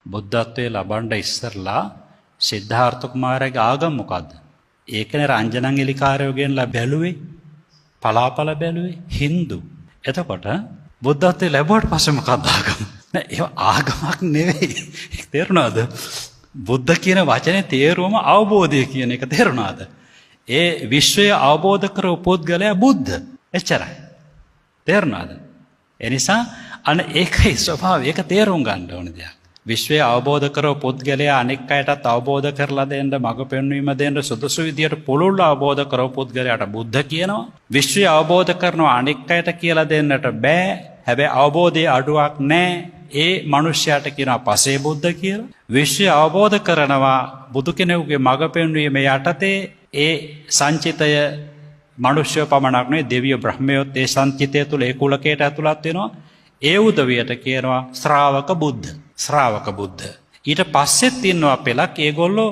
බුද්ධත්වයේ ලබන්න ඉස්සරලා සිද්ධාර්ථ කුමාරයාගේ ආගම මොකද්ද? ඒකනේ රංජනන් එලිකාරයෝ ගෙනලා බැලුවේ. පලාපල බැලුවේ Hindu. එතකොට බුද්ධත්වයේ ලැබුවට පස්සේ මොකක්ද ආගම? නෑ ඒ ආගමක් නෙවෙයි. තේරුණාද? බුද්ධ කියන වචනේ තේරුම අවබෝධය කියන එක තේරුණාද? ඒ විශ්වය අවබෝධ කරව පුද්ගලයා බුද්ධ. එච්චරයි. තේරුණාද? එනිසා අන්න ඒකයි ස්වභාවය. ඒක තේරුම් ගන්න ඕන දෙයක්. විශ්වය අවබෝධ කරව පුද්ගලයා අනෙක් අයටත් අවබෝධ කරලා දෙන්න, මඟ පෙන්වීම දෙන්න සුදුසු විදියට පුළුල් අවබෝධ කරව පුද්ගලයාට බුද්ධ කියනවා. විශ්වය අවබෝධ කරනවා අනෙක් අයට කියලා දෙන්නට බෑ. හැබැයි අවබෝධයේ අඩුවක් නැහැ. ඒ මනුෂ්‍යයාට කියනවා පසේ බුද්ධ කියලා. විශ්වය අවබෝධ කරනවා බුදු කෙනෙකුගේ මඟ පෙන්වීම යටතේ ඒ සංචිතය මනුෂ්‍ය පමණක් නෙවෙයි දෙවියෝ බ්‍රහ්මයෝත් ඒ සංචිතය තුළ ඒ කුලකයට ඇතුළත් වෙනවා. ඒ උදවියට කියනවා ශ්‍රාවක බුද්ධ. ශ්‍රාවක බුද්ධ. ඊට පස්සෙත් ඉන්නවා පෙළක් ඒගොල්ලෝ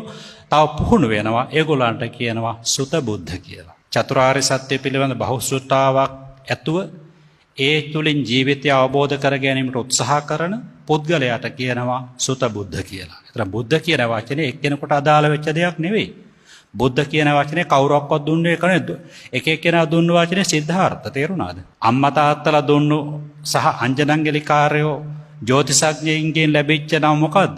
තව පුහුණු වෙනවා. ඒගොල්ලන්ට කියනවා සුත බුද්ධ කියලා. චතුරාර්ය සත්‍ය පිළිබඳ බහුසුතාවක් ඇතුව ඒ තුලින් ජීවිතය අවබෝධ කර ගැනීමට උත්සාහ කරන පුද්ගලයාට කියනවා සුත බුද්ධ කියලා. ඒතර බුද්ධ කියන වචනේ එක්කෙනෙකුට අදාළ වෙච්ච දෙයක් නෙවෙයි. බුද්ධ කියන වචනේ කවුරක්වත් දුන්නේ එක නෙවෙයි. එක එක්කෙනා දුන්න වචනේ සිද්ධාර්ථ. තේරුණාද? අම්මා තාත්තලා දුන්නු සහ අංජනංගලිකාරයෝ ජ්‍යොතිෂඥයින්ගෙන් ලැබිච්ච නම මොකද්ද?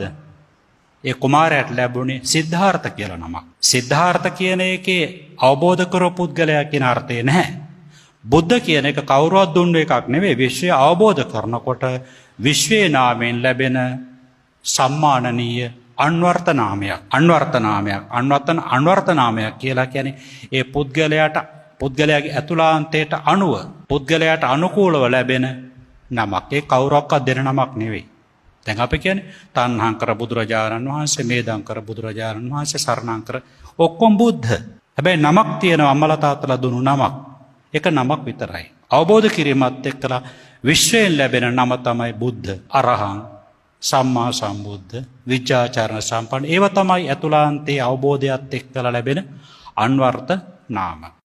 ඒ කුමාරයාට ලැබුණේ සිද්ධාර්ථ කියලා නමක්. සිද්ධාර්ථ කියන එකේ අවබෝධ කරව පුද්ගලයා කියන අර්ථය නැහැ. බුද්ධ කියන එක කවුරුවත් දුන්න එකක් නෙවෙයි. විශ්වය අවබෝධ කරනකොට විශ්වයේ නාමයෙන් ලැබෙන සම්මානනීය අන්වර්ථ නාමයක්. අන්වර්ථ නාමයක් කියලා කියන්නේ ඒ පුද්ගලයාගේ අතුලාන්තයට අනුව පුද්ගලයාට අනුකූලව ලැබෙන නමක්. ඒ කවුරක්වත් දෙන නමක් නෙවෙයි. දැන් අපි කියන්නේ තණ්හාංකර බුදුරජාණන් වහන්සේ, මේධාංකර බුදුරජාණන් වහන්සේ, සරණාංකර ඔක්කොම බුද්ධ. හැබැයි නමක් තියෙනවා අම්මලා තාත්තලා දුන්නු නමක්. එක නමක් විතරයි. අවබෝධ කිරීමත් එක්කලා විශ්වයෙන් ලැබෙන නම තමයි බුද්ධ, අරහං, සම්මා සම්බුද්ධ, විචාචරණ සම්පන්න. ඒව තමයි අතුලාන්තයේ අවබෝධයත් එක්කලා ලැබෙන අන්වර්ථ නාම.